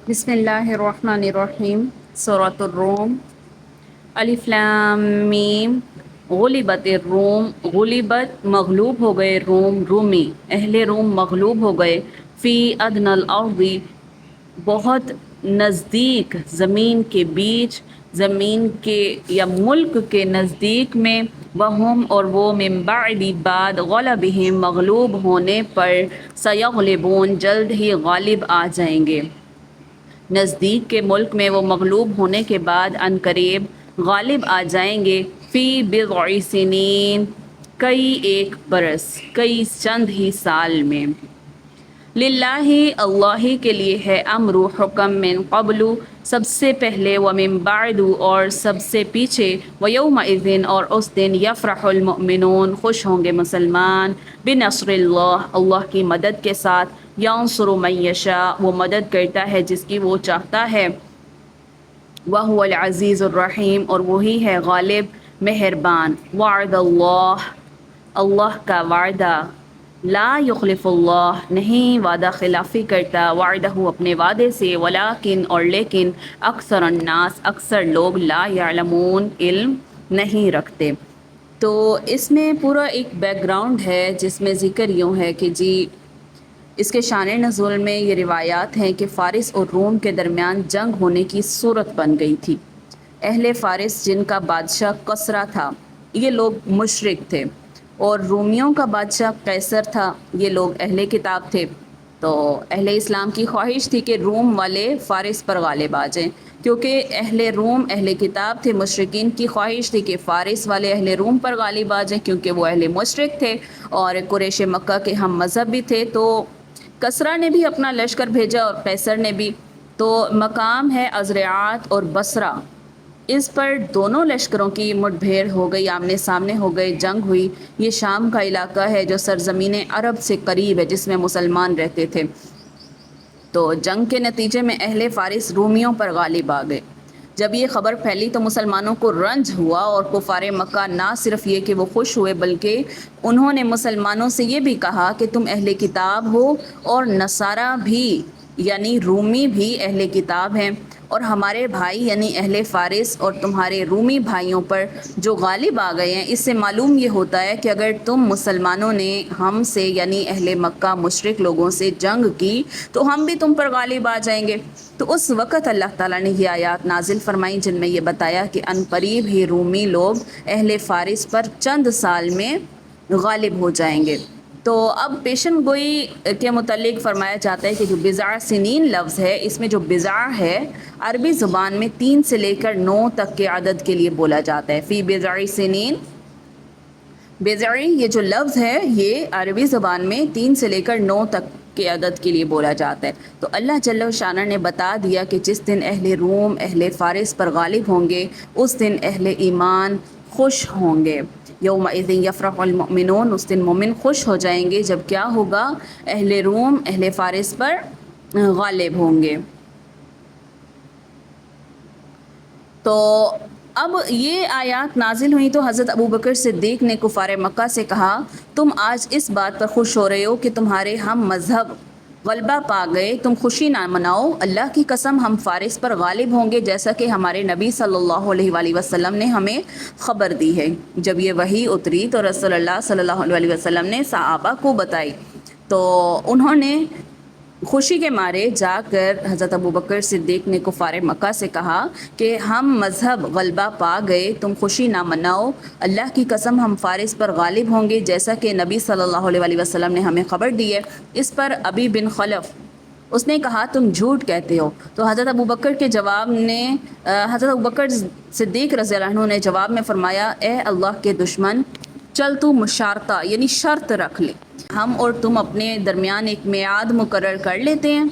بسم اللہ الرحمن الرحیم۔ سورۃ الروم۔ الف لام میم۔ غلبت الروم، غلبت مغلوب ہو گئے روم، رومی اہل روم مغلوب ہو گئے، فی ادنی الارض بہت نزدیک زمین کے بیچ، زمین کے یا ملک کے نزدیک میں، وہم اور وہ من بعد بعد غلبہم مغلوب ہونے پر، سیغلبون جلد ہی غالب آ جائیں گے۔ نزدیک کے ملک میں وہ مغلوب ہونے کے بعد عنقریب غالب آ جائیں گے، فی بضع سنین کئی ایک برس، کئی چند ہی سال میں۔ للہ اللہ کے لیے ہے امر حکم، من قبل سب سے پہلے، ومن بعد اور سب سے پیچھے، ویومئذ اور اس دن، یفرح المؤمنون خوش ہوں گے مسلمان، بنصر اللہ اللہ کی مدد کے ساتھ، ینصر من یشاء وہ مدد کرتا ہے جس کی وہ چاہتا ہے، وہو العزیز الرحیم اور وہی ہے غالب مہربان۔ وعد اللہ اللہ کا وعدہ، لا یخلف اللہ نہیں وعدہ خلافی کرتا، وعدہ اپنے وعدے سے، ولیکن اور لیکن، اکثر الناس اکثر لوگ، لا یعلمون علم نہیں رکھتے۔ تو اس میں پورا ایک بیک گراؤنڈ ہے جس میں ذکر یوں ہے کہ جی اس کے شان نزول میں یہ روایات ہیں کہ فارس اور روم کے درمیان جنگ ہونے کی صورت بن گئی تھی۔ اہل فارس جن کا بادشاہ کسریٰ تھا، یہ لوگ مشرک تھے، اور رومیوں کا بادشاہ قیصر تھا، یہ لوگ اہل کتاب تھے۔ تو اہل اسلام کی خواہش تھی کہ روم والے فارس پر غالب آ جائیں، کیونکہ اہل روم اہل کتاب تھے، مشرکین کی خواہش تھی کہ فارس والے اہل روم پر غالب آ جائیں، کیونکہ وہ اہل مشرک تھے اور قریش مکہ کے ہم مذہب بھی تھے۔ تو کسریٰ نے بھی اپنا لشکر بھیجا اور قیصر نے بھی۔ تو مقام ہے ازریعات اور بصرہ، اس پر دونوں لشکروں کی مٹ بھیڑ ہو گئی، آمنے سامنے ہو گئے، جنگ ہوئی۔ یہ شام کا علاقہ ہے جو سرزمین عرب سے قریب ہے، جس میں مسلمان رہتے تھے۔ تو جنگ کے نتیجے میں اہل فارس رومیوں پر غالب آ گئے۔ جب یہ خبر پھیلی تو مسلمانوں کو رنج ہوا، اور کفار مکہ نہ صرف یہ کہ وہ خوش ہوئے، بلکہ انہوں نے مسلمانوں سے یہ بھی کہا کہ تم اہل کتاب ہو، اور نصارہ بھی یعنی رومی بھی اہل کتاب ہیں، اور ہمارے بھائی یعنی اہل فارس اور تمہارے رومی بھائیوں پر جو غالب آ گئے ہیں، اس سے معلوم یہ ہوتا ہے کہ اگر تم مسلمانوں نے ہم سے یعنی اہل مکہ مشرک لوگوں سے جنگ کی تو ہم بھی تم پر غالب آ جائیں گے۔ تو اس وقت اللہ تعالیٰ نے یہ آیات نازل فرمائیں جن میں یہ بتایا کہ عنقریب ہی رومی لوگ اہل فارس پر چند سال میں غالب ہو جائیں گے۔ تو اب پیشن گوئی کے متعلق فرمایا جاتا ہے کہ جو بضع سنین لفظ ہے، اس میں جو بضع ہے عربی زبان میں 3 سے لے کر 9 تک کے عدد کے لیے بولا جاتا ہے۔ فی بضع سنین، بضعی یہ جو لفظ ہے یہ عربی زبان میں 3 سے لے کر 9 تک کے عدد کے لیے بولا جاتا ہے۔ تو اللہ جل شانہ نے بتا دیا کہ جس دن اہل روم اہل فارس پر غالب ہوں گے، اس دن اہل ایمان خوش ہوں گے۔ یومئذ یفرح المؤمنون اس دن مومن خوش ہو جائیں گے جب کیا ہوگا، اہل روم اہل فارس پر غالب ہوں گے۔ تو اب یہ آیات نازل ہوئیں تو حضرت ابوبکر صدیق نے کفار مکہ سے کہا، تم آج اس بات پر خوش ہو رہے ہو کہ تمہارے ہم مذہب غلبہ پا گئے، تم خوشی نہ مناؤ، اللہ کی قسم ہم فارس پر غالب ہوں گے، جیسا کہ ہمارے نبی صلی اللہ علیہ وآلہ وسلم نے ہمیں خبر دی ہے۔ جب یہ وحی اتری تو رسول اللہ صلی اللہ علیہ وسلم نے صحابہ کو بتائی، تو انہوں نے خوشی کے مارے جا کر حضرت ابوبکر صدیق نے کفار مکہ سے کہا کہ ہم مذہب غلبہ پا گئے، تم خوشی نہ مناؤ، اللہ کی قسم ہم فارس پر غالب ہوں گے، جیسا کہ نبی صلی اللہ علیہ وآلہ وسلم نے ہمیں خبر دی ہے۔ اس پر ابی بن خلف اس نے کہا تم جھوٹ کہتے ہو۔ تو حضرت ابوبکر کے جواب نے حضرت ابوبکر صدیق رضی اللہ عنہ نے جواب میں فرمایا، اے اللہ کے دشمن، چل تو مشارطہ یعنی شرط رکھ لے، ہم اور تم اپنے درمیان ایک میعاد مقرر کر لیتے ہیں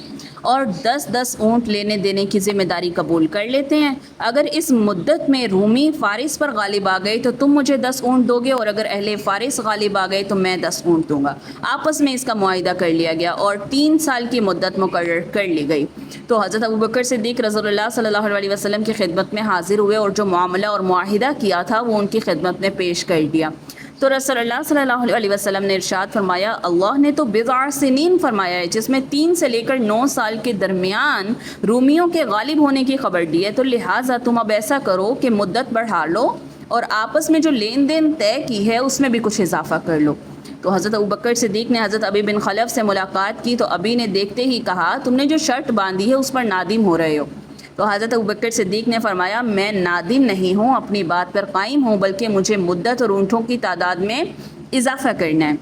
اور 10 اونٹ لینے دینے کی ذمہ داری قبول کر لیتے ہیں۔ اگر اس مدت میں رومی فارس پر غالب آ گئے تو تم مجھے 10 اونٹ دو گے، اور اگر اہل فارس غالب آ گئے تو میں 10 اونٹ دوں گا۔ آپس میں اس کا معاہدہ کر لیا گیا اور 3 سال کی مدت مقرر کر لی گئی۔ تو حضرت ابوبکر صدیق رضی اللہ صلی اللہ علیہ وسلم کی خدمت میں حاضر ہوئے اور جو معاملہ اور معاہدہ کیا تھا وہ ان کی خدمت میں پیش کر دیا۔ تو رسول اللہ صلی اللہ علیہ وسلم نے ارشاد فرمایا اللہ نے تو بضع سنین فرمایا ہے جس میں 3 سے لے کر 9 سال کے درمیان رومیوں کے غالب ہونے کی خبر دی ہے، تو لہٰذا تم اب ایسا کرو کہ مدت بڑھا لو اور آپس میں جو لین دین طے کی ہے اس میں بھی کچھ اضافہ کر لو۔ تو حضرت ابوبکر صدیق نے حضرت ابی بن خلف سے ملاقات کی تو ابی نے دیکھتے ہی کہا تم نے جو شرط باندھی ہے اس پر نادم ہو رہے ہو۔ تو حضرت ابوبکر صدیق نے فرمایا میں نادم نہیں ہوں، اپنی بات پر قائم ہوں، بلکہ مجھے مدت اور اونٹوں کی تعداد میں اضافہ کرنا ہے۔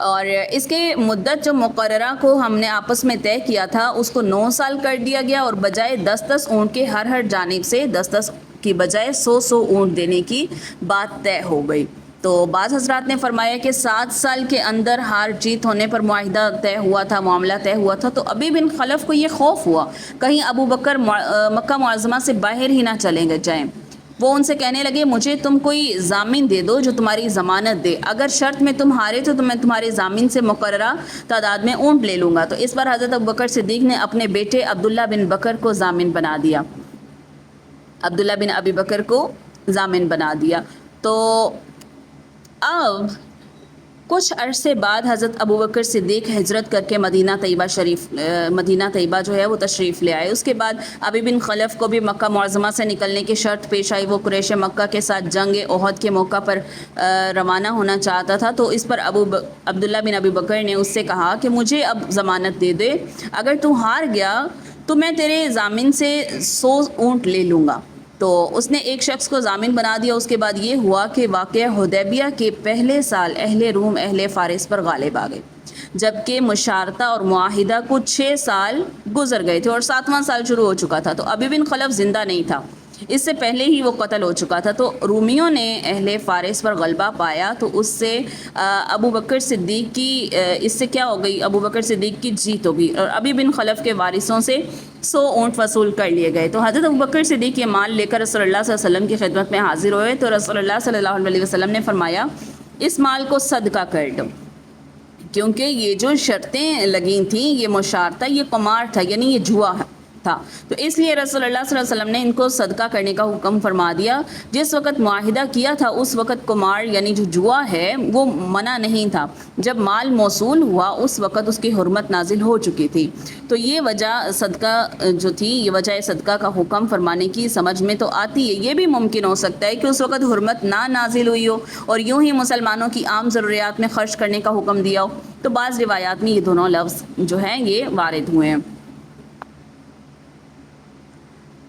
اور اس کے مدت جو مقررہ کو ہم نے آپس میں طے کیا تھا اس کو 9 سال کر دیا گیا، اور بجائے 10 اونٹ کے ہر جانب سے 10 کی بجائے 100 اونٹ دینے کی بات طے ہو گئی۔ تو بعض حضرات نے فرمایا کہ 7 سال کے اندر ہار جیت ہونے پر معاہدہ طے ہوا تھا، معاملہ طے ہوا تھا۔ تو ابی بن خلف کو یہ خوف ہوا کہیں ابو بکر مکہ معظمہ سے باہر ہی نہ چلیں جائیں۔ وہ ان سے کہنے لگے مجھے تم کوئی ضامن دے دو جو تمہاری ضمانت دے، اگر شرط میں تم ہارے تو میں تمہارے ضامن سے مقررہ تعداد میں اونٹ لے لوں گا۔ تو اس پر حضرت ابوبکر صدیق نے اپنے بیٹے عبداللہ بن بکر کو ضامن بنا دیا، عبداللہ بن ابی بکر کو ضامن بنا دیا۔ تو اب کچھ عرصے بعد حضرت ابوبکر صدیق ہجرت کر کے مدینہ طیبہ جو ہے وہ تشریف لے آئے۔ اس کے بعد ابی بن خلف کو بھی مکہ معظمہ سے نکلنے کی شرط پیش آئی، وہ قریش مکہ کے ساتھ جنگ احد کے موقع پر روانہ ہونا چاہتا تھا۔ تو اس پر عبداللہ بن ابی بکر نے اس سے کہا کہ مجھے اب ضمانت دے دے، اگر تو ہار گیا تو میں تیرے ضامن سے 100 اونٹ لے لوں گا۔ تو اس نے ایک شخص کو ضامن بنا دیا۔ اس کے بعد یہ ہوا کہ واقعہ حدیبیہ کے پہلے سال اہل روم اہل فارس پر غالب آ گئے، جبکہ مشارطہ اور معاہدہ کو 6 سال گزر گئے تھے اور 7واں سال شروع ہو چکا تھا۔ تو ابی بن خلف زندہ نہیں تھا، اس سے پہلے ہی وہ قتل ہو چکا تھا۔ تو رومیوں نے اہل فارس پر غلبہ پایا تو اس سے ابو بکر صدیق کی اس سے کیا ہو گئی، ابو بکر صدیق کی جیت ہو گئی، اور ابی بن خلف کے وارثوں سے 100 اونٹ وصول کر لیے گئے۔ تو حضرت ابو بکر صدیق یہ مال لے کر رسول اللہ صلی اللہ علیہ وسلم کی خدمت میں حاضر ہوئے تو رسول اللہ صلی اللہ علیہ وسلم نے فرمایا اس مال کو صدقہ کر دو، کیونکہ یہ جو شرطیں لگی تھیں یہ مشارطہ، یہ قمار تھا، یعنی یہ جوا تھا، تو اس لیے رسول اللہ صلی اللہ علیہ وسلم نے ان کو صدقہ کرنے کا حکم فرما دیا۔ جس وقت معاہدہ کیا تھا اس وقت قمار یعنی جو جوا ہے وہ منع نہیں تھا، جب مال موصول ہوا اس وقت اس کی حرمت نازل ہو چکی تھی۔ تو یہ وجہ صدقہ جو تھی، یہ وجہ صدقہ کا حکم فرمانے کی سمجھ میں تو آتی ہے۔ یہ بھی ممکن ہو سکتا ہے کہ اس وقت حرمت نہ نازل ہوئی ہو اور یوں ہی مسلمانوں کی عام ضروریات میں خرچ کرنے کا حکم دیا ہو۔ تو بعض روایات میں یہ دونوں لفظ جو ہیں یہ وارد ہوئے ہیں۔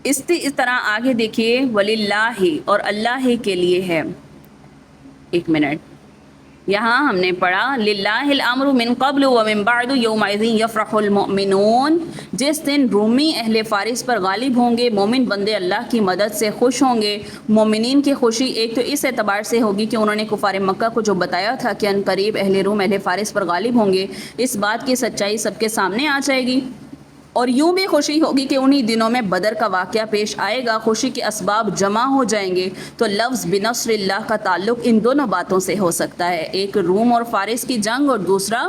اس طرح آگے دیکھیے وللہ اور اللہ ہی کے لیے ہے۔ ایک منٹ، یہاں ہم نے پڑھا للہ الامر من قبل ومن بعد یومئذ یفرح المؤمنون، جس دن رومی اہل فارس پر غالب ہوں گے مومن بندے اللہ کی مدد سے خوش ہوں گے۔ مومنین کی خوشی ایک تو اس اعتبار سے ہوگی کہ انہوں نے کفار مکہ کو جو بتایا تھا کہ ان قریب اہل روم اہل فارس پر غالب ہوں گے، اس بات کی سچائی سب کے سامنے آ جائے گی، اور یوں بھی خوشی ہوگی کہ انہی دنوں میں بدر کا واقعہ پیش آئے گا، خوشی کے اسباب جمع ہو جائیں گے۔ تو لفظ بنصر اللہ کا تعلق ان دونوں باتوں سے ہو سکتا ہے، ایک روم اور فارس کی جنگ اور دوسرا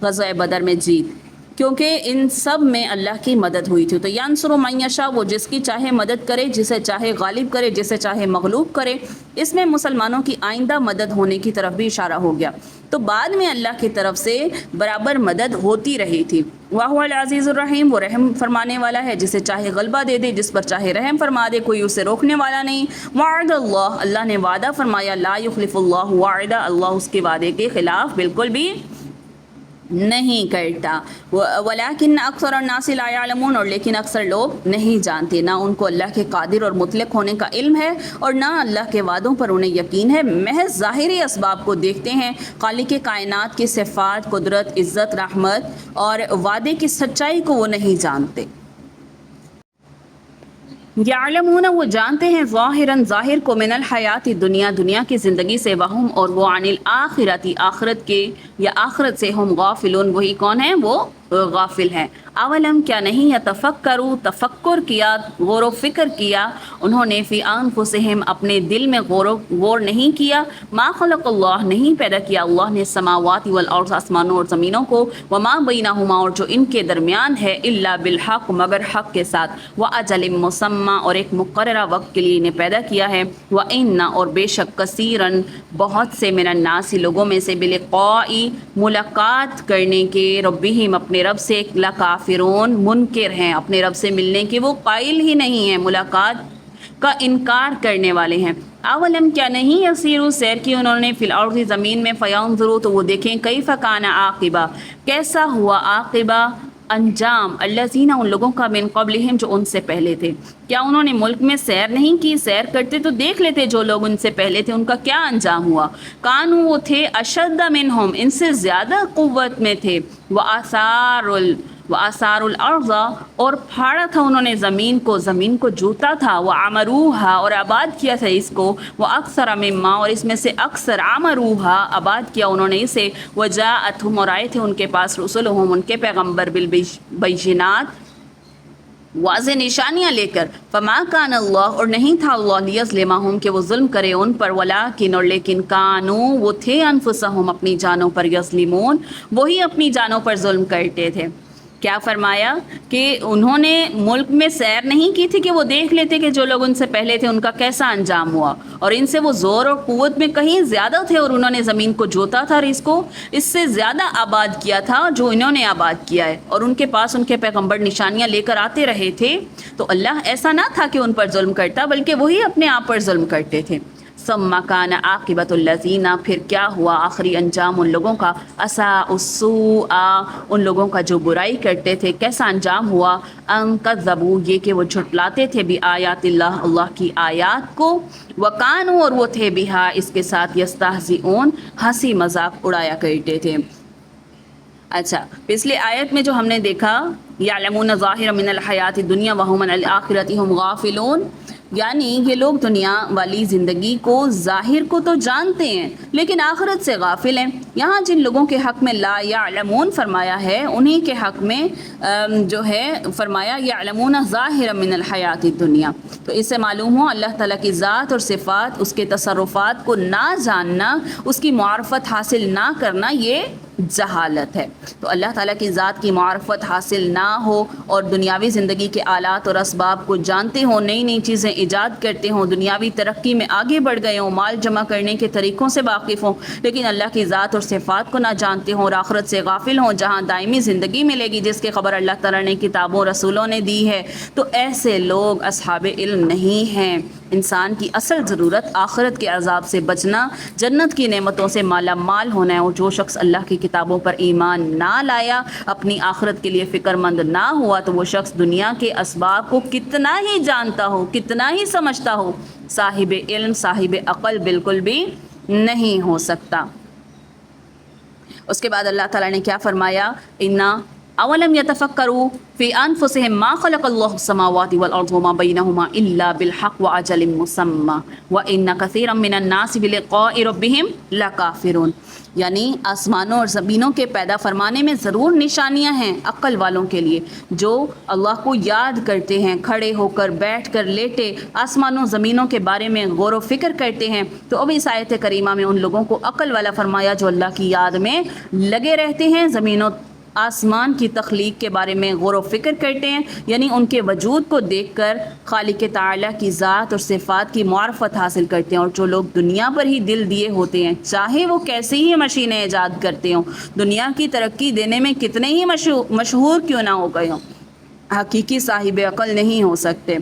غزوہ بدر میں جیت، کیونکہ ان سب میں اللہ کی مدد ہوئی تھی۔ تو ینصر من یشاء، وہ جس کی چاہے مدد کرے، جسے چاہے غالب کرے، جسے چاہے مغلوب کرے۔ اس میں مسلمانوں کی آئندہ مدد ہونے کی طرف بھی اشارہ ہو گیا۔ تو بعد میں اللہ کی طرف سے برابر مدد ہوتی رہی تھی۔ وَهُوَ الْعَزِيزُ الرَّحِيمُ، وہ رحم فرمانے والا ہے، جسے چاہے غلبہ دے دے، جس پر چاہے رحم فرما دے، کوئی اسے روکنے والا نہیں۔ وَعَدَ اللَّهُ، اللہ نے وعدہ فرمایا، لَا يُخْلِفُ اللَّهُ وَعْدَ، اللہ اس کے وعدے کے خلاف بالکل بھی نہیں کرتا۔ وَلَٰكِنَّ أَكْثَرَ النَّاسِ لَا يَعْلَمُونَ، اور لیکن اکثر لوگ نہیں جانتے، نہ ان کو اللہ کے قادر اور مطلق ہونے کا علم ہے اور نہ اللہ کے وعدوں پر انہیں یقین ہے، محض ظاہری اسباب کو دیکھتے ہیں، خالق کائنات کی صفات، قدرت، عزت، رحمت اور وعدے کی سچائی کو وہ نہیں جانتے۔ یعلمون، وہ جانتے ہیں، ظاہراً ظاہر کو، من الحیات دنیا، دنیا کی زندگی سے، وہم اور وہ عن الآخرت آخرت کے یا آخرت سے، ہم غافلون وہی کون ہیں، وہ غافل ہیں۔ اولم کیا نہیں یتفکروا تفکر کیا، غور و فکر کیا انہوں نے، فی انفسہم اپنے دل میں غور نہیں کیا، ما خلق اللہ نہیں پیدا کیا اللہ نے السماوات والارض آسمانوں اور زمینوں کو، وما بینہما اور جو ان کے درمیان ہے، الا بالحق مگر حق کے ساتھ، واجل مسمى اور ایک مقررہ وقت کے لیے انہیں پیدا کیا ہے، وان اور بے شک کثیرن بہت سے من الناس لوگوں میں سے بلقاء ملاقات کرنے کے ربہم اپنے رب سے لکافرون منکر ہیں، اپنے رب سے ملنے کے وہ قائل ہی نہیں ہیں، ملاقات کا انکار کرنے والے ہیں۔ اولم کیا نہیں یسیروا سیر کی انہوں نے فی الارض زمین میں، فینظروا تو وہ دیکھیں کیف کان عاقبہ کیسا ہوا عاقبہ انجام، الذین ان لوگوں کا، من قبلہم جو ان سے پہلے تھے۔ کیا انہوں نے ملک میں سیر نہیں کی؟ سیر کرتے تو دیکھ لیتے جو لوگ ان سے پہلے تھے ان کا کیا انجام ہوا۔ کانوا وہ تھے اشد منہم ان سے زیادہ قوت میں تھے، وآثار الارض اور پھاڑا تھا انہوں نے زمین کو جوتا تھا، وعمروہا اور آباد کیا تھا اس کو، واکثر مما اور اس میں سے اکثر عمروہا آباد کیا انہوں نے اسے، وجاءتہم اور آئے تھے ان کے پاس رسلہم ان کے پیغمبر بالبینات واضح نشانیاں لے کر، فما کان اللہ اور نہیں تھا اللہ لیظلمہم کہ وہ ظلم کرے ان پر، ولیکن اور لیکن کانوا وہ تھے انفسہم اپنی جانوں پر، یظلمون وہی اپنی جانوں پر ظلم کرتے تھے۔ کیا فرمایا کہ انہوں نے ملک میں سیر نہیں کی تھی کہ وہ دیکھ لیتے کہ جو لوگ ان سے پہلے تھے ان کا کیسا انجام ہوا، اور ان سے وہ زور اور قوت میں کہیں زیادہ تھے اور انہوں نے زمین کو جوتا تھا اور اس کو اس سے زیادہ آباد کیا تھا جو انہوں نے آباد کیا ہے، اور ان کے پاس ان کے پیغمبر نشانیاں لے کر آتے رہے تھے، تو اللہ ایسا نہ تھا کہ ان پر ظلم کرتا بلکہ وہی اپنے آپ پر ظلم کرتے تھے۔ ثم کان عاقبۃ الذین پھر کیا ہوا آخری انجام ان لوگوں کا، اساءوا السوء ان لوگوں کا جو برائی کرتے تھے، کیسا انجام ہوا، ان کذبوا یہ کہ وہ جھٹلاتے تھے، بآیات اللہ اللہ کی آیات کو، وکانوا اور وہ تھے بہا اس کے ساتھ، یستہزئون ہنسی مذاق اڑایا کرتے تھے۔ اچھا، پچھلی آیت میں جو ہم نے دیکھا یعلمون ظاہرا من الحیات الدنیا وہم عن الآخرۃ ہم غافلون، یعنی یہ لوگ دنیا والی زندگی کو ظاہر کو تو جانتے ہیں لیکن آخرت سے غافل ہیں۔ یہاں جن لوگوں کے حق میں لا یعلمون فرمایا ہے انہی کے حق میں جو ہے فرمایا یعلمون ظاہرا من الحیات الدنیا، تو اس سے معلوم ہو اللہ تعالیٰ کی ذات اور صفات، اس کے تصرفات کو نہ جاننا، اس کی معرفت حاصل نہ کرنا، یہ جہالت ہے۔ تو اللہ تعالیٰ کی ذات کی معرفت حاصل نہ ہو اور دنیاوی زندگی کے آلات اور اسباب کو جانتے ہوں، نئی نئی چیزیں ایجاد کرتے ہوں، دنیاوی ترقی میں آگے بڑھ گئے ہوں، مال جمع کرنے کے طریقوں سے واقف ہوں، لیکن اللہ کی ذات اور صفات کو نہ جانتے ہوں اور آخرت سے غافل ہوں جہاں دائمی زندگی ملے گی جس کی خبر اللہ تعالیٰ نے کتابوں رسولوں نے دی ہے، تو ایسے لوگ اصحاب علم نہیں ہیں۔ انسان کی اصل ضرورت آخرت کے عذاب سے بچنا، جنت کی نعمتوں سے مالا مال ہونا ہے، اور جو شخص اللہ کی کتابوں پر ایمان نہ لایا، اپنی آخرت کے لیے فکر مند نہ ہوا، تو وہ شخص دنیا کے اسباب کو کتنا ہی جانتا ہو، کتنا ہی سمجھتا ہو، صاحب علم، صاحب عقل بالکل بھی نہیں ہو سکتا۔ اس کے بعد اللہ تعالیٰ نے کیا فرمایا، اولم یتفکروا فی انفسہم ما خلق اللہ السماوات والارض وما بینہما الا بالحق واجل مسمى وان کثیرا من الناس بلقاء ربہم لکافرون، یعنی آسمانوں اور زمینوں کے پیدا فرمانے میں ضرور نشانیاں ہیں عقل والوں کے لیے جو اللہ کو یاد کرتے ہیں، کھڑے ہو کر، بیٹھ کر، لیٹے آسمانوں زمینوں کے بارے میں غور و فکر کرتے ہیں۔ تو اب اس آیت کریمہ میں ان لوگوں کو عقل والا فرمایا جو اللہ کی یاد میں لگے رہتے ہیں، زمینوں آسمان کی تخلیق کے بارے میں غور و فکر کرتے ہیں، یعنی ان کے وجود کو دیکھ کر خالق تعالیٰ کی ذات اور صفات کی معرفت حاصل کرتے ہیں۔ اور جو لوگ دنیا پر ہی دل دیے ہوتے ہیں، چاہے وہ کیسی ہی مشینیں ایجاد کرتے ہوں، دنیا کی ترقی دینے میں کتنے ہی مشہور کیوں نہ ہو گئے ہوں، حقیقی صاحب عقل نہیں ہو سکتے۔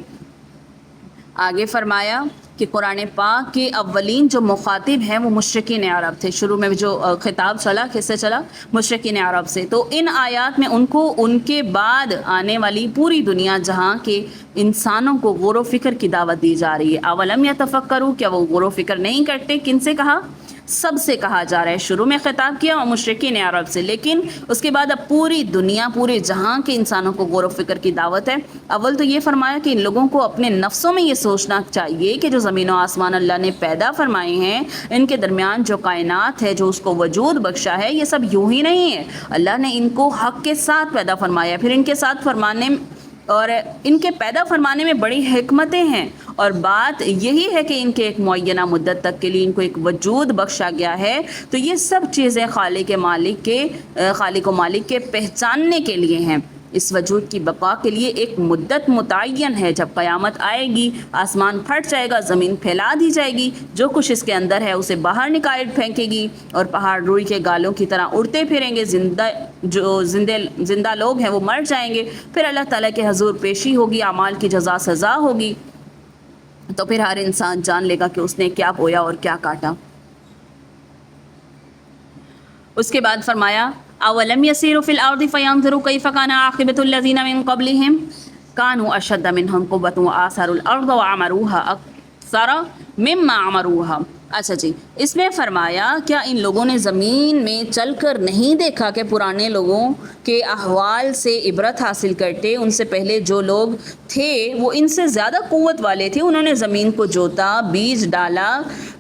آگے فرمایا کہ قرآن پاک کے اولین جو مخاطب ہیں وہ مشرکین عرب تھے، شروع میں جو خطاب چلا، کس سے چلا؟ مشرکین عرب سے۔ تو ان آیات میں ان کو ان کے بعد آنے والی پوری دنیا جہاں کے انسانوں کو غور و فکر کی دعوت دی جا رہی ہے۔ اولم یتفکروا کیا وہ غور و فکر نہیں کرتے؟ کن سے کہا؟ سب سے کہا جا رہا ہے. شروع میں خطاب کیا اور مشرکین عرب سے، لیکن اس کے بعد اب پوری دنیا، پورے جہاں کے انسانوں کو غور و فکر کی دعوت ہے. اول تو یہ فرمایا کہ ان لوگوں کو اپنے نفسوں میں یہ سوچنا چاہیے کہ جو زمین و آسمان اللہ نے پیدا فرمائے ہیں، ان کے درمیان جو کائنات ہے، جو اس کو وجود بخشا ہے، یہ سب یوں ہی نہیں ہے. اللہ نے ان کو حق کے ساتھ پیدا فرمایا، پھر ان کے ساتھ فرمانے اور ان کے پیدا فرمانے میں بڑی حکمتیں ہیں، اور بات یہی ہے کہ ان کے ایک معینہ مدت تک کے لیے ان کو ایک وجود بخشا گیا ہے. تو یہ سب چیزیں خالق و مالک کے پہچاننے کے لیے ہیں. اس وجود کی بقا کے لیے ایک مدت متعین ہے. جب قیامت آئے گی، آسمان پھٹ جائے گا، زمین پھیلا دی جائے گی، جو کچھ اس کے اندر ہے اسے باہر نکال پھینکے گی، اور پہاڑ روئی کے گالوں کی طرح اڑتے پھریں گے. زندہ لوگ ہیں وہ مر جائیں گے، پھر اللہ تعالیٰ کے حضور پیشی ہوگی، اعمال کی جزا سزا ہوگی. تو پھر ہر انسان جان لے گا کہ اس نے کیا بویا اور کیا کاٹا. اس کے بعد فرمایا اولم يسيروا في الارض فينظروا كيف كان عاقبة الذين من قبلهم كانوا اشد منهم قوة واثروا الارض وعمروها اكثر مما عمروها. اچھا جی، اس میں فرمایا کیا ان لوگوں نے زمین میں چل کر نہیں دیکھا کہ پرانے لوگوں کے احوال سے عبرت حاصل کرتے؟ ان سے پہلے جو لوگ تھے وہ ان سے زیادہ قوت والے تھے. انہوں نے زمین کو جوتا، بیج ڈالا،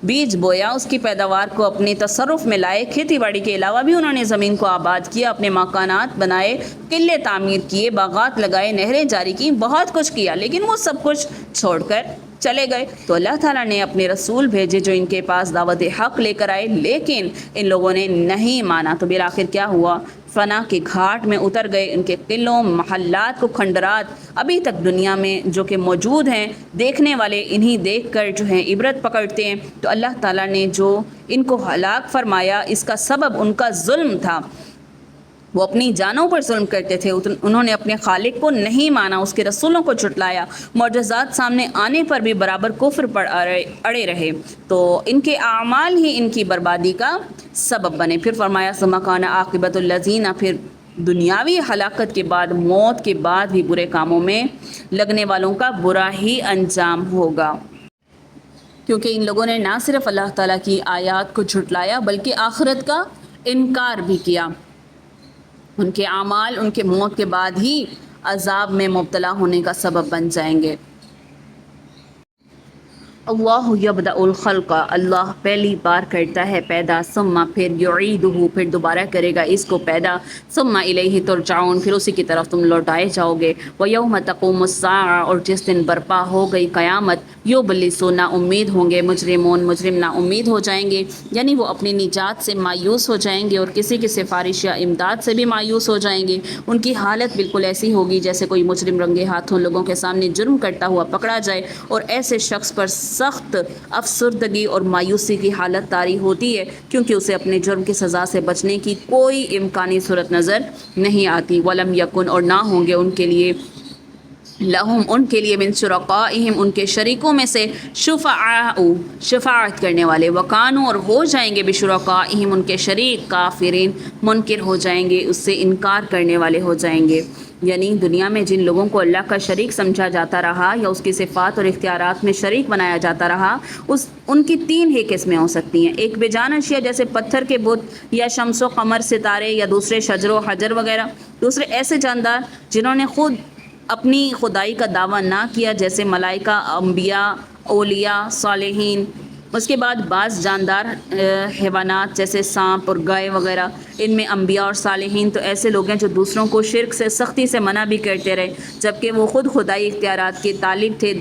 بیج بویا، اس کی پیداوار کو اپنے تصرف میں لائے. کھیتی باڑی کے علاوہ بھی انہوں نے زمین کو آباد کیا، اپنے مکانات بنائے، قلعے تعمیر کیے، باغات لگائے، نہریں جاری کی، بہت کچھ کیا، لیکن وہ سب کچھ چھوڑ کر چلے گئے. تو اللہ تعالیٰ نے اپنے رسول بھیجے جو ان کے پاس دعوت حق لے کر آئے، لیکن ان لوگوں نے نہیں مانا. تو بالآخر کیا ہوا؟ فنا کے گھاٹ میں اتر گئے. ان کے قلعوں، محلات کو کھنڈرات ابھی تک دنیا میں جو کہ موجود ہیں، دیکھنے والے انہی دیکھ کر جو ہیں عبرت پکڑتے ہیں. تو اللہ تعالیٰ نے جو ان کو ہلاک فرمایا، اس کا سبب ان کا ظلم تھا. وہ اپنی جانوں پر ظلم کرتے تھے، انہوں نے اپنے خالق کو نہیں مانا، اس کے رسولوں کو جھٹلایا، معجزات سامنے آنے پر بھی برابر کفر پر اڑے رہے. تو ان کے اعمال ہی ان کی بربادی کا سبب بنے. پھر فرمایا ثم کان عاقبۃ الذین، پھر دنیاوی ہلاکت کے بعد، موت کے بعد بھی برے کاموں میں لگنے والوں کا برا ہی انجام ہوگا. کیونکہ ان لوگوں نے نہ صرف اللہ تعالیٰ کی آیات کو جھٹلایا بلکہ آخرت کا انکار بھی کیا. ان کے اعمال ان کے موت کے بعد ہی عذاب میں مبتلا ہونے کا سبب بن جائیں گے. اللہ یبدأ الخلق، اللہ پہلی بار کرتا ہے پیدا، ثم پھر یعیدہ، پھر دوبارہ کرے گا اس کو پیدا، ثم الیہ ترجعون، پھر اسی کی طرف تم لوٹائے جاؤ گے. ویوم تقوم الساعہ، اور جس دن برپا ہو گئی قیامت، یبلسوا، نا امید ہوں گے، مجرمون، مجرم نا امید ہو جائیں گے، یعنی وہ اپنی نجات سے مایوس ہو جائیں گے اور کسی کی سفارش یا امداد سے بھی مایوس ہو جائیں گے. ان کی حالت بالکل ایسی ہوگی جیسے کوئی مجرم رنگے ہاتھوں لوگوں کے سامنے جرم کرتا ہوا پکڑا جائے، اور ایسے شخص پر سخت افسردگی اور مایوسی کی حالت طاری ہوتی ہے، کیونکہ اسے اپنے جرم کی سزا سے بچنے کی کوئی امکانی صورت نظر نہیں آتی. وَلَمْ يَكُنْ، اور نہ ہوں گے ان کے لیے، لہم ان کے لیے، من شرکائہم ان کے شریکوں میں سے، شفعاء شفاعت کرنے والے، وکانوا اور ہو جائیں گے، بشرکائہم ان کے شریک، کافرین منکر ہو جائیں گے، اس سے انکار کرنے والے ہو جائیں گے. یعنی دنیا میں جن لوگوں کو اللہ کا شریک سمجھا جاتا رہا یا اس کی صفات اور اختیارات میں شریک بنایا جاتا رہا، ان کی تین ہی قسمیں ہو سکتی ہیں. ایک بے جان اشیاء جیسے پتھر کے بت یا شمس و قمر، ستارے، یا دوسرے شجر و حجر وغیرہ. دوسرے ایسے جاندار جنہوں نے خود اپنی خدائی کا دعویٰ نہ کیا، جیسے ملائکہ، انبیاء، اولیاء، صالحین. اس کے بعد بعض جاندار حیوانات جیسے سانپ اور گائے وغیرہ، ان میں انبیاء اور صالحین تو ایسے لوگ ہیں جو دوسروں کو شرک سے سختی سے منع بھی کرتے رہے، جبکہ وہ خود خدائی اختیارات کے طالب تھے.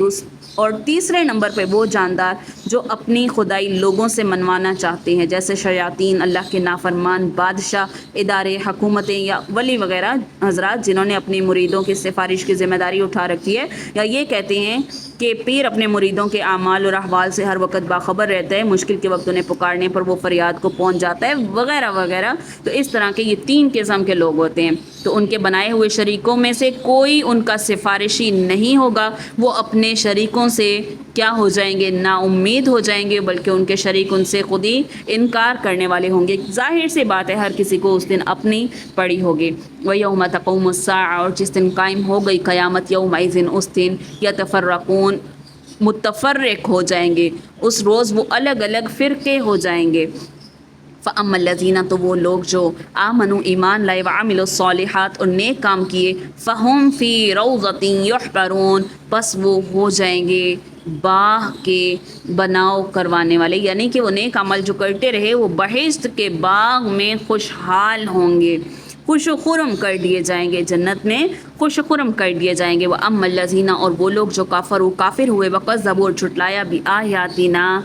اور تیسرے نمبر پہ وہ جاندار جو اپنی خدائی لوگوں سے منوانا چاہتے ہیں، جیسے شیاطین، اللہ کے نافرمان، بادشاہ، ادارے، حکومتیں، یا ولی وغیرہ حضرات جنہوں نے اپنی مریدوں کی سفارش کی ذمہ داری اٹھا رکھی ہے، یا یہ کہتے ہیں کہ پیر اپنے مریدوں کے اعمال اور احوال سے ہر وقت باخبر رہتا ہے، مشکل کے وقت انہیں پکارنے پر وہ فریاد کو پہنچ جاتا ہے، وغیرہ وغیرہ. تو اس طرح کے یہ تین قسم کے لوگ ہوتے ہیں. تو ان کے بنائے ہوئے شریکوں میں سے کوئی ان کا سفارشی نہیں ہوگا، وہ اپنے شریکوں سے کیا ہو جائیں گے؟ نا امید ہو جائیں گے، بلکہ ان کے شریک ان سے خود ہی انکار کرنے والے ہوں گے. ظاہر سی بات ہے ہر کسی کو اس دن اپنی پڑی ہوگی. وَيَوْمَ تَقُومُ السَّاعَةُ، اور جس دن قائم ہو گئی قیامت، یومئذ اس دن، یتفرقون متفرق ہو جائیں گے، اس روز وہ الگ الگ فرقے ہو جائیں گے. فَأَمَّا الَّذِينَ تو وہ لوگ جو آمنوا ایمان لائے وعملوا الصالحات اور نیک کام کیے فَهُمْ فِي رَوْضَةٍ يُحْبَرُونَ بس وہ ہو جائیں گے باغ کے بناؤ کروانے والے، یعنی کہ وہ نیک عمل جو کرتے رہے وہ بہشت کے باغ میں خوشحال ہوں گے، خوش و خرم کر دیے جائیں گے، جنت میں خوش و خرم کر دیے جائیں گے۔ وَأَمَّا الَّذِينَ اور وہ لوگ جو کافر ہوئے وَكَذَّبُوا اور جھٹلایا بِآيَاتِنَا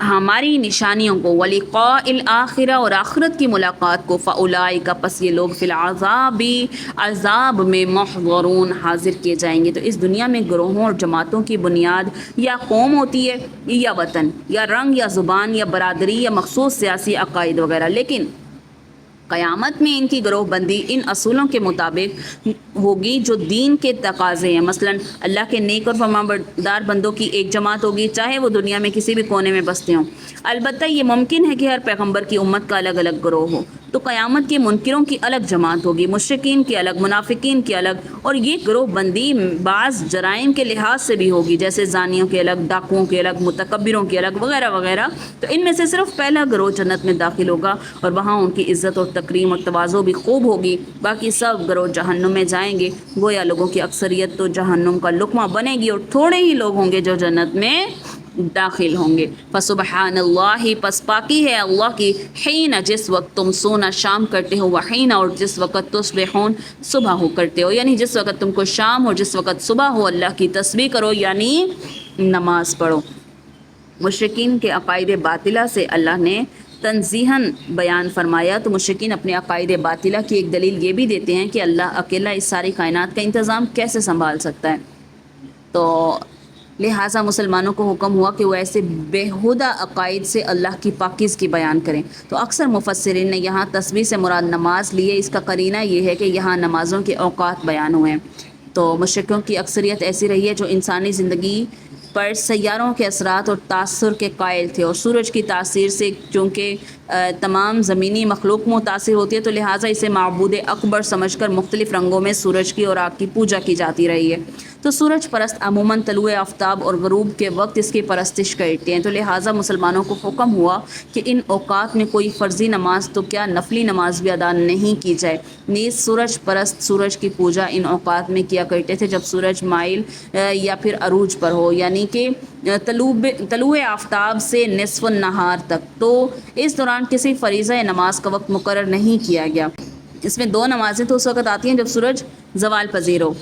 ہماری نشانیوں کو وَلِقَاءِ الْآخِرَةِ اور آخرت کی ملاقات کو فَأُولَٰئِکَ پس یہ لوگ فی العذاب عذاب میں محضرون حاضر کیے جائیں گے۔ تو اس دنیا میں گروہوں اور جماعتوں کی بنیاد یا قوم ہوتی ہے یا وطن یا رنگ یا زبان یا برادری یا مخصوص سیاسی عقائد وغیرہ، لیکن قیامت میں ان کی گروہ بندی ان اصولوں کے مطابق ہوگی جو دین کے تقاضے ہیں۔ مثلا اللہ کے نیک اور فرمانبردار بندوں کی ایک جماعت ہوگی، چاہے وہ دنیا میں کسی بھی کونے میں بستے ہوں۔ البتہ یہ ممکن ہے کہ ہر پیغمبر کی امت کا الگ الگ گروہ ہو، تو قیامت کے منکروں کی الگ جماعت ہوگی، مشرکین کی الگ، منافقین کی الگ، اور یہ گروہ بندی بعض جرائم کے لحاظ سے بھی ہوگی، جیسے زانیوں کے الگ، ڈاکوؤں کے الگ، متکبروں کے الگ وغیرہ وغیرہ۔ تو ان میں سے صرف پہلا گروہ جنت میں داخل ہوگا اور وہاں ان کی عزت اور تکریم اور تواضع بھی خوب ہوگی، باقی سب گروہ جہنم میں جائیں گے۔ گویا لوگوں کی اکثریت تو جہنم کا لقمہ بنے گی اور تھوڑے ہی لوگ ہوں گے جو جنت میں داخل ہوں گے۔ فسبحان اللہ پس پاکی ہے اللہ کی، حین جس وقت تم سونا شام کرتے ہو، وحین اور جس وقت تصبحون صبح ہو کرتے ہو، یعنی جس وقت تم کو شام اور جس وقت صبح ہو اللہ کی تسبیح کرو، یعنی نماز پڑھو۔ مشرکین کے عقائد باطلہ سے اللہ نے تنزیہاً بیان فرمایا، تو مشرکین اپنے عقائد باطلہ کی ایک دلیل یہ بھی دیتے ہیں کہ اللہ اکیلا اس ساری کائنات کا انتظام کیسے سنبھال سکتا ہے، تو لہٰذا مسلمانوں کو حکم ہوا کہ وہ ایسے بیہودہ عقائد سے اللہ کی پاکیزگی بیان کریں۔ تو اکثر مفسرین نے یہاں تسبیح سے مراد نماز لیے، اس کا قرینہ یہ ہے کہ یہاں نمازوں کے اوقات بیان ہوئے ہیں۔ تو مشرکوں کی اکثریت ایسی رہی ہے جو انسانی زندگی پر سیاروں کے اثرات اور تاثر کے قائل تھے، اور سورج کی تاثیر سے چونکہ تمام زمینی مخلوق متاثر ہوتی ہے، تو لہٰذا اسے معبود اکبر سمجھ کر مختلف رنگوں میں سورج کی اور آگ کی پوجا کی جاتی رہی ہے۔ تو سورج پرست عموماً طلوع آفتاب اور غروب کے وقت اس کی پرستش کرتے ہیں، تو لہٰذا مسلمانوں کو حکم ہوا کہ ان اوقات میں کوئی فرضی نماز تو کیا نفلی نماز بھی ادا نہیں کی جائے۔ نیز سورج پرست سورج کی پوجا ان اوقات میں کیا کرتے تھے جب سورج مائل یا پھر عروج پر ہو، یعنی کہ طلوع آفتاب سے نصف النہار تک۔ تو اس دوران کسی فریضہ نماز کا وقت مقرر نہیں کیا گیا۔ اس میں 2 نمازیں تو اس وقت آتی ہیں جب سورج زوال پذیر ہو،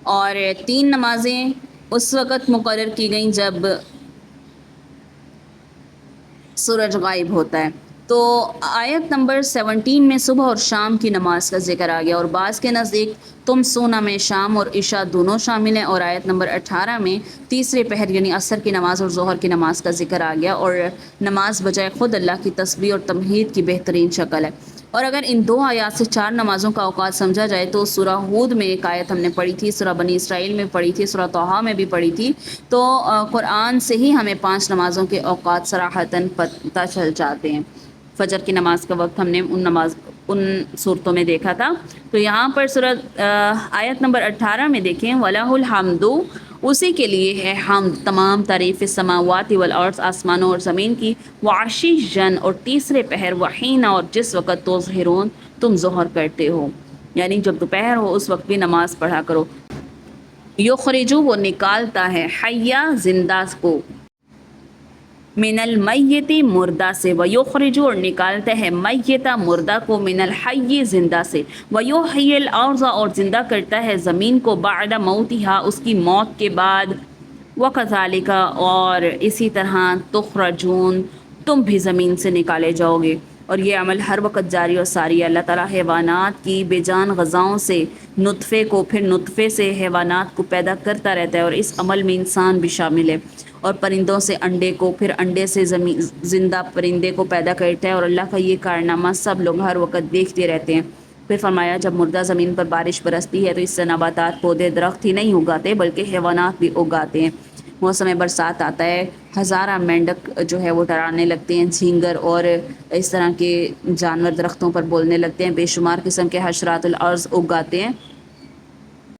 اور 3 نمازیں اس وقت مقرر کی گئیں جب سورج غائب ہوتا ہے۔ تو آیت نمبر 17 میں صبح اور شام کی نماز کا ذکر آ گیا، اور بعض کے نزدیک تم سونا میں شام اور عشاء دونوں شامل ہیں، اور آیت نمبر 18 میں تیسرے پہر یعنی عصر کی نماز اور ظہر کی نماز کا ذکر آ گیا، اور نماز بجائے خود اللہ کی تسبیح اور تمہید کی بہترین شکل ہے۔ اور اگر ان 2 آیات سے 4 نمازوں کا اوقات سمجھا جائے تو سورہ ہود میں ایک آیت ہم نے پڑھی تھی، سورہ بنی اسرائیل میں پڑھی تھی، سورہ طٰہٰ میں بھی پڑھی تھی، تو قرآن سے ہی ہمیں 5 نمازوں کے اوقات صراحتاً پتہ چل جاتے ہیں۔ فجر کی نماز کا وقت ہم نے ان صورتوں میں دیکھا تھا۔ تو یہاں پر سورہ آیت نمبر 18 میں دیکھیں، وَلَهُ الْحَمْدُ اسی کے لیے ہے حمد، تمام تعریف السماوات والارض آسمانوں اور زمین کی، وعشیًا اور تیسرے پہر، وحین اور جس وقت تظہرون تم ظہر کرتے ہو، یعنی جب دوپہر ہو اس وقت بھی نماز پڑھا کرو۔ یخرجو وہ نکالتا ہے، حیا زندہ کو، من المیت مردہ سے، ویخرجو اور نکالتا ہے، میتہ مردہ کو، من الحی زندہ سے، ویحیی الارض اور زندہ کرتا ہے زمین کو، بعد موتہا اس کی موت کے بعد، وکذالک اور اسی طرح تخرجون تم بھی زمین سے نکالے جاؤ گے۔ اور یہ عمل ہر وقت جاری اور ساری ہے۔ اللہ تعالیٰ حیوانات کی بے جان غذاؤں سے نطفے کو، پھر نطفے سے حیوانات کو پیدا کرتا رہتا ہے، اور اس عمل میں انسان بھی شامل ہے، اور پرندوں سے انڈے کو، پھر انڈے سے زندہ پرندے کو پیدا کرتا ہے، اور اللہ کا یہ کارنامہ سب لوگ ہر وقت دیکھتے رہتے ہیں۔ پھر فرمایا جب مردہ زمین پر بارش برستی ہے تو اس سے نباتات، پودے، درخت ہی نہیں اگاتے بلکہ حیوانات بھی اگاتے ہیں۔ موسم برسات آتا ہے، ہزارہ مینڈک جو ہے وہ ٹرانے لگتے ہیں، جھینگر اور اس طرح کے جانور درختوں پر بولنے لگتے ہیں، بے شمار قسم کے حشرات الارض اگاتے ہیں۔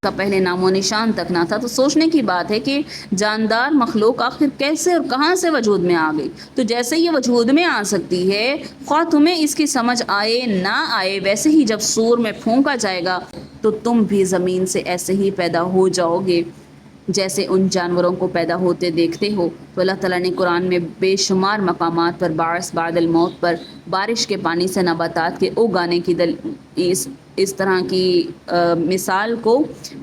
کا پہلے نام و نشان تک نہ تھا۔ تو سوچنے کی بات ہے کہ جاندار مخلوق آخر کیسے اور کہاں سے وجود میں آ گئی۔ تو جیسے یہ وجود میں آ سکتی ہے، خواہ تمہیں اس کی سمجھ آئے نہ آئے، ویسے ہی جب سور میں پھونکا جائے گا تو تم بھی زمین سے ایسے ہی پیدا ہو جاؤ گے جیسے ان جانوروں کو پیدا ہوتے دیکھتے ہو۔ تو اللہ تعالیٰ نے قرآن میں بے شمار مقامات پر بعث بعد الموت پر، بارش کے پانی سے نباتات کے اگانے کی اس طرح کی مثال کو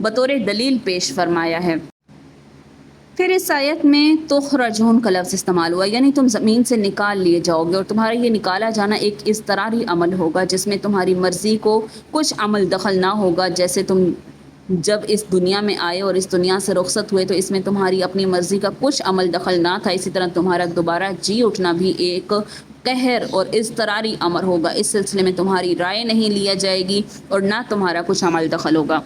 بطور دلیل پیش فرمایا ہے۔ پھر اس آیت میں تخرجون کا لفظ استعمال ہوا، یعنی تم زمین سے نکال لیے جاؤ گے، اور تمہارا یہ نکالا جانا ایک اضطراری عمل ہوگا جس میں تمہاری مرضی کو کچھ عمل دخل نہ ہوگا۔ جیسے تم جب اس دنیا میں آئے اور اس دنیا سے رخصت ہوئے تو اس میں تمہاری اپنی مرضی کا کچھ عمل دخل نہ تھا، اسی طرح تمہارا دوبارہ جی اٹھنا بھی ایک قہر اور اضطراری امر ہوگا۔ اس سلسلے میں تمہاری رائے نہیں لیا جائے گی اور نہ تمہارا کچھ عمل دخل ہوگا۔